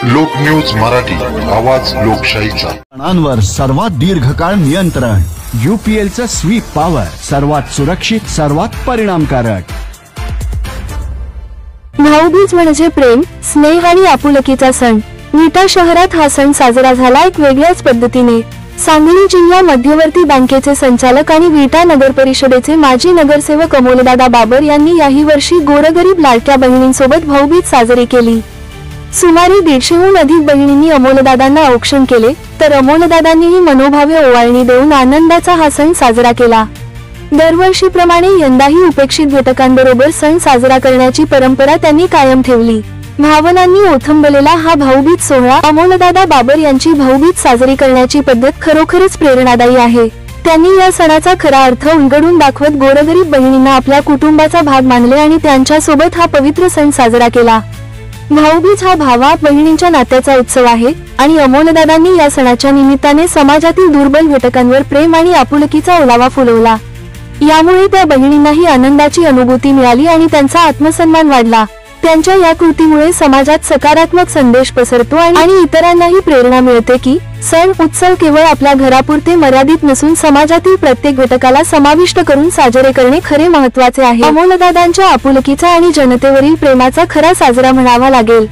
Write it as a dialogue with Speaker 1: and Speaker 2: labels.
Speaker 1: लोकन्यूज मराठी, आवाज लोकशाहीचा।
Speaker 2: सणांवर सर्वात दीर्घकाळ नियंत्रण, यूपीएलचं स्वीप पॉवर, सर्वात सुरक्षित, सर्वात परिणामकारक।
Speaker 3: भाऊबीज म्हणजे प्रेम, स्नेह आणि आपुलकीचा सण। विटा शहरात हा सण साजरा झाला एक वेगळ्याच पद्धतीने। सांगली जिल्हा मध्यवर्ती बँकेचे संचालक आणि विटा नगर परिषदेचे माजी नगरसेवक अमोलदादा बाबर यांनी याही वर्षी गोरगरीब लाडक्या बहिणींसोबत भाऊबीज साजरी केली। सुमारे 150हून अधिक बहिणींनी अमोलदादांना औक्षण केले, तर अमोलदादांनीही मनोभावे ओवाळणी देऊन आनंदाचा हा सण साजरा केला। दरवर्षीप्रमाणे यंदाही उपेक्षित घटकांबरोबर सण साजरा करण्याची परंपरा त्यांनी कायम ठेवली। भावनांनी ओथंबलेला हा भाऊबीज सोहळा, अमोलदादा बाबर यांची भाऊबीज साजरी करण्याची पद्धत खरोखरच प्रेरणादायी आहे। त्यांनी या सणाचा खरा अर्थ उलगडून दाखवत गोरगरीब बहिणींना आपल्या कुटुंबाचा भाग मानले आणि त्यांच्यासोबत हा पवित्र सण साजरा केला। भाऊबीज हा भावा बहिणींच्या नात्याचा उत्सव आहे आणि अमोलदादांनी या सणाच्या निमित्ताने समाजातील दुर्बल घटकांवर प्रेम आणि आपुलकीचा ओलावा फुलवला। यामुळे त्या बहिणींनाही आनंदाची अनुभूती मिळाली आणि त्यांचा आत्मसन्मान वाढला। त्यांच्या या कृतीमुळे समाजात सकारात्मक संदेश पसरतो आणि इतरांनाही प्रेरणा मिळते की सण उत्सव केवळ आपल्या घरापुरते मर्यादित नसून समाजातील प्रत्येक घटकाला समाविष्ट करून साजरे करणे खरे महत्त्वाचे आहे। अमोलदादांच्या आपुलकीचा आणि जनतेवरील प्रेमाचा खरा साजरा म्हणावा लागेल।